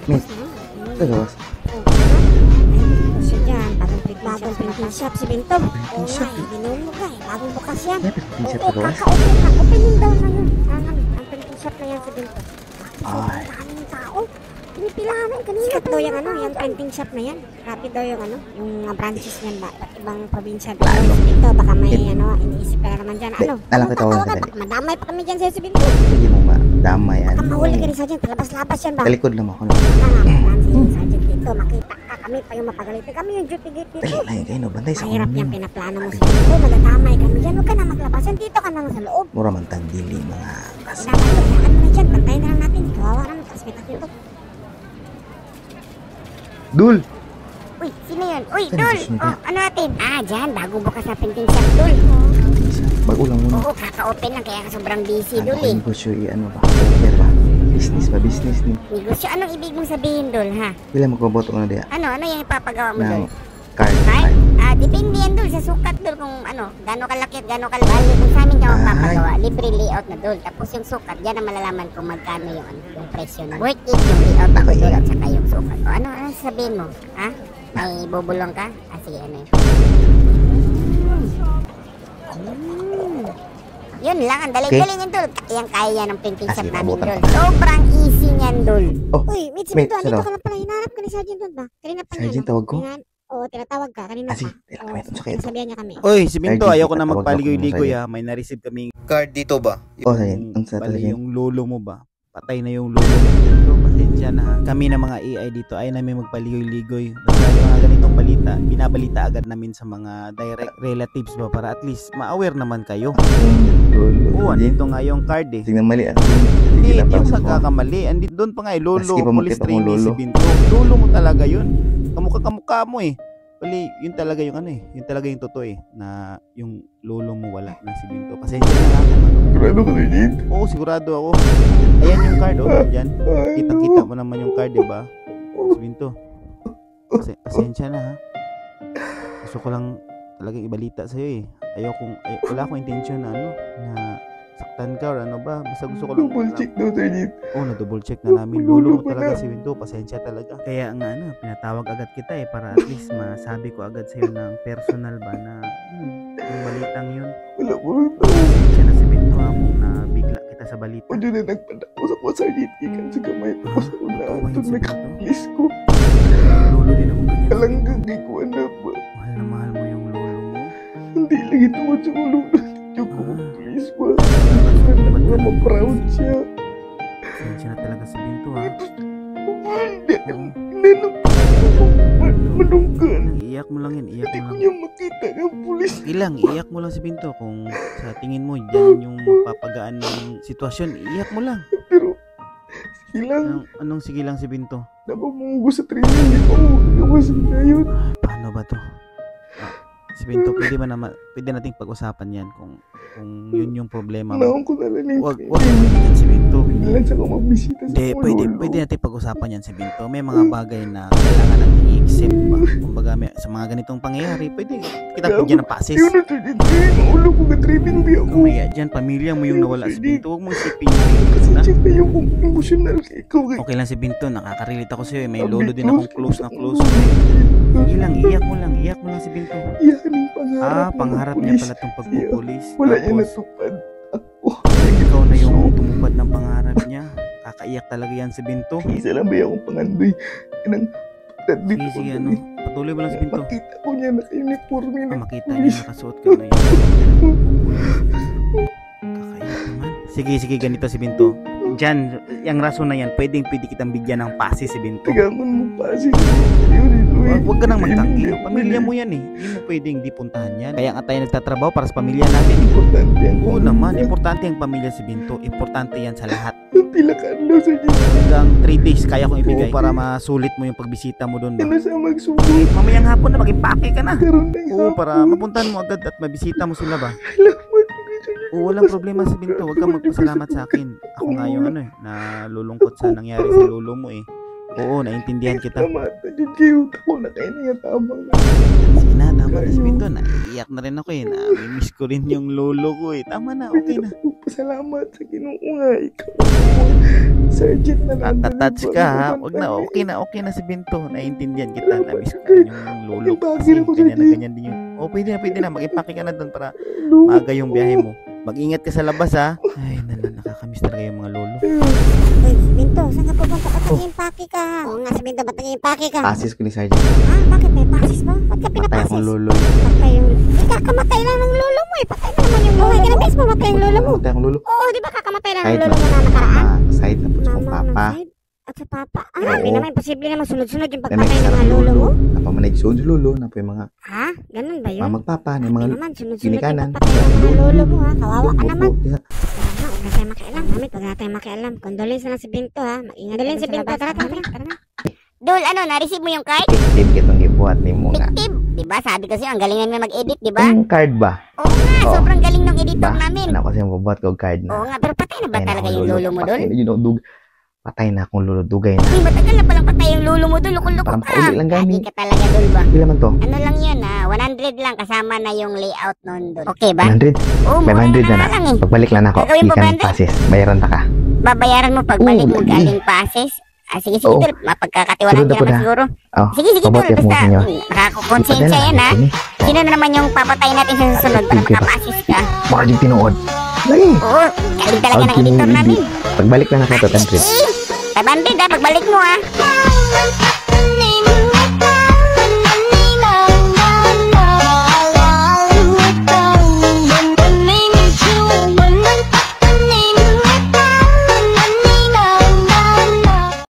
Miss, tagawas. Siya dyan, bagong printing shop si Binto. Oo nga, binuhin mo ka eh, bagong bukas yan. Oo, kaka-open na, opening daw na yun. Ang printing shop na yan si Binto. Ay. Maraming tao. Pinipilahan na kanina. Sikat daw yung yung printing shop na yan. Rapid daw yung yung branches niyan ba, at ibang probinsya. Si Binto, baka may iniisip ka na naman dyan. Alam kita ko sa baka madamay pa kami dyan sa'yo si Binto. Hindi mo madamay. Baka mahuli ka rin sa dyan, talabas-labas yan ba? Talikod lang ako. Sergeant dito, makita ka, kami pa yung mapagalitin. Kami yung duty gate dito. Dali lang kayo, no? Bantay sa Mahirap ulo. yung pinaplano mo sa dito. Madadamay kami dyan. Huwag ka na maglabasan. Dito ka na sa loob. Mura man tandili, mga kasi. Pinapagalitan mo na dyan. Pantayin na lang natin. Kawawa naman. Kasmitas dito. Dul! Uy, sino yun? Uy, Sino Dul! gusto nito? Oh, ano natin? Ah, dyan. Bagong bukas na printing shop, Dul. Bago lang muna. Oo, kaka-open lang. Kaya ka sobrang busy, Dul eh. Negosyo, ano ba? Over ba? Business ba? Business ni. Negosyo. Anong ibig mong sabihin, Dul, ha? Pila magbaboto ko na diya? Ano yung ipapagawa mo, Dul? Ng card. Card? Ah, depende yan, Dul. Sa sukat, Dul, kung gano'ng kalaki at gano'ng kalbali. Kung sa amin ka magpapagawa, libre layout na, Dul. Tapos yung sukat, dyan na malalaman kung magkano yung presyo na. Worth it yung layout na, Dul, at saka yung sukat. O, ano sabihin mo? Ha? May bubulong ka? Ah, sige, ano yun? Yun lang, ang dali-dali niyan, Dul. Kaya yan ng printing shop namin, Dul. Sobrang easy niyan, Dul. Oh, uy, Mitch, Mitch, dito ano? ka lang pala. Hinahanap ka ni Sergeant doon ba? Kanina pa niya, Sergeant, tawag ko? Oo, tinatawag ka. Kanina pa. Sige, tawag ko. Sakit. Sabihan niya kami. Oy, si Binto, Sergeant, ayaw ko na tatawag magpaligoy-ligoy ako, May na-receive kaming card dito ba? Oh, Sergeant. Ang sa Bali, talaga. yung lolo mo ba? Patay na yung lolo mo. Binto, pasensya na ha. Kami na mga AI dito ay namin magpaligoy-ligoy. Basta yung mga ganitong balita, binabalita agad namin sa mga direct relatives ba para at least ma-aware naman kayo. Oo, andito nga yung card eh. Tingnan mali ah. Hindi, yung nagkakamali. Andito doon pa nga eh, lolo, Maski pa police makita mong trainee si lolo. Binto. Lolo mo talaga yun. Kamukha mo eh. Bali, yun talaga yung yun talaga yung totoo eh, na yung lolo mo wala na si Binto. Pasensya na lang kung ano. Sigurado ka Sergeant? Oo, sigurado ako. Ayan yung card, dyan. Kitang-kita mo naman yung card, diba? Si Binto. Pasensya na ha. Gusto ko lang talagang ibalita sa'yo eh. Wala akong intention na na saktan ka or ano ba. Basta gusto ko lang. Double check daw Sergeant. Oo, na-double check na namin. Lolo mo talaga si Binto. Pasensya talaga. Kaya nga pinatawag agad kita eh para at least masabi ko agad sa'yo ng personal ba na yung balitang yun. Wala mo. Pasensya na si Binto ha kung nabigla kita sa balita. O dyan na nagpadaos ako Sergeant. Ikan sa kamay ko sa unahan. Ito nag-kiss ko. Lolo din ako ganyan. Alanggang di ko na ba. Mahal na mahal mo yung lolo mo. Hindi lagi tungkol sa ulo. Yung ko please ba. Ba't Wala ma-proud siya. Pasensya na talaga si Binto ha. Hindi. Manungkan. Iyak mo lang yan. Iyak Hindi mo ko lang. niya makita ng pulis. Ilang, iyak mo lang si Binto kung sa tingin mo dyan yung mapapagaan ng sitwasyon. Iyak mo lang. Pero silang Anong sige lang si Binto? napamungo sa training. Hindi pa mo magawas na yun. Paano ba to? Si Binto, pwede nating pag-usapan yan kung yun yung problema mo. Naon ko na lang yung Wag si Binto. Ilan sa ko magbisita sa Hindi, mga pwede natin pag-usapan yan si Binto. May mga bagay na kailangan natin i-accept ba? Kumbaga, sa mga ganitong pangyayari, pwede kita bigyan ng pasis. Yun na Sergeant. Ulo ko ka-training di ako. Kumaya dyan, pamilya mo yung nawala si Binto. Huwag mong isipin yung Binto Kasi na. check na yung emotional ka ikaw. Okay lang si Binto, nakaka-relate ako sa'yo. May lolo din akong close na close. Sige lang, iyak mo lang si Binto. Iyakan yung pangarap. Pangarap niya pala itong pagpupulis. Wala niya Tapos, natupad. ikaw na yung tumupad ng pangarap niya. Kakaiyak talaga yan si Binto. Isa lang ba akong pangandoy? Kanang Sige, patuloy mo lang si Binto. Makita ko niya naka-uniforme na. Makita niya nakasuot ka na yun. Kakaiyak naman. Sige, ganito si Binto. Diyan, yung rason na yan, pwede kitang bigyan ng pasis si Binto. Tagamon mo pa si Huwag ka nang magtanggi. Pamilya mo yan eh. Hindi mo pwedeng di puntahan yan. Kaya nga tayo nagtatrabaho para sa pamilya natin. Importante yan. Oo naman, importante ang pamilya si Binto. Importante yan sa lahat. Pila ka ano sa Diyos. Hanggang 3 days kaya kong ibigay para masulit mo yung pagbisita mo doon. Ano sa magsugot? Mamayang hapon na mag-impake ka na. Karoon na Oo, para mapuntahan mo agad at mabisita mo sila ba? Oo, walang problema si Binto. Huwag kang magpasalamat sa akin. Ako nga yung nalulungkot sa nangyari sa lolo mo eh. Oo, naintindihan kita. Tama, tajud kayo. Tako na kayo niya tama. Sige na, tama na si Binto. Naiiyak na rin ako eh. Nami-miss ko rin yung lolo ko eh. Tama na, okay na. nagpapasalamat sa Ginoo nga ikaw. Sergeant na nandun. Touch ka ha. Wag na, okay na si Binto. Naiintindihan kita. Namiss ko yung lolo ko. Kasi ganyan na ganyan din yung... Oh, pwede na. Mag-impake ka na doon para maaga yung biyahe mo. Mag-ingat ka sa labas ha. Ay, nakakamiss talaga yung mga lolo. Uy, Binto, saan ka pupunta? Ba't nag-impake ka? Oo nga, si Binto, ba't nag-impake ka? Pasis ko ni Sergeant. Ha? Bakit may pasis ba? Ba't ka Patay pinapasis? akong lolo. Patay yung... Kakamatay lang ng lolo mo eh. Patay na naman yung lolo. Okay, ganun mo, matay yung lolo mo. Patay akong lolo. Oo, di ba kakamatay lang ng Kahit lolo mo na nakaraan? Side na po sa kong papa. Side? At sa papa? Ah, Oo. di naman, imposible naman sunod-sunod yung Na pagpatay ng nagsarap mga ng lolo mo. Napamanay sa lolo. Na po yung mga Ha? Ganun ba yun? magpapa. Na Di mga naman, sunod-sunod ginikanan. yung pagpatay ng mga lolo mo ha. Kawawa ka naman. buko. Huwag na tayo makialam. Mami, huwag na tayo makialam. Condolence na lang si Binto ha. Mag-ingat din si Binto. Tara na. Dol, na-receive mo yung card? Victim kitong gibuhat ni mo nga. Victim. Diba, sabi ko sa'yo, ang galing namin mag-edit, diba? Yung card ba? Oo nga, Oo. sobrang galing ng editor Ba? namin. Anak ko siyang bubuhat ko card Oo na. nga, pero patay na ba Patay na talaga akong yung lolo mo, Dol? Patay na yun, patay na akong lolo. Dugay na. Uy, matagal na palang patay yung lolo mo, Dol. Lukol-lukol Parang ka. pauli lang gani. Adi ka talaga, Dol ba? Pila man to? Ano lang yun, 100 lang kasama na yung layout nun, Dol. Okay ba? 100? Oo, mura 500 na na. lang eh. Pagbalik lang ako. Gagawin mo Ikan 500? pasis. Bayaran ta ka. Babayaran mo pagbalik Oo, mo lagi. galing passes. Sige, Oo. Dol. Mapagkakatiwalaan Sunod ka ako naman na. siguro. Oh, Sige, Dol. pabot yung Basta, inyo. nakakukonsensya yan, ha? Sino na naman yung papatay natin sa susunod para Sige ba? makapasis ka? Baka yung tinuod. Lagi. Oo, galing talaga ng editor namin. Pagbalik lang ako to 10 500 pagbalik mo, ha?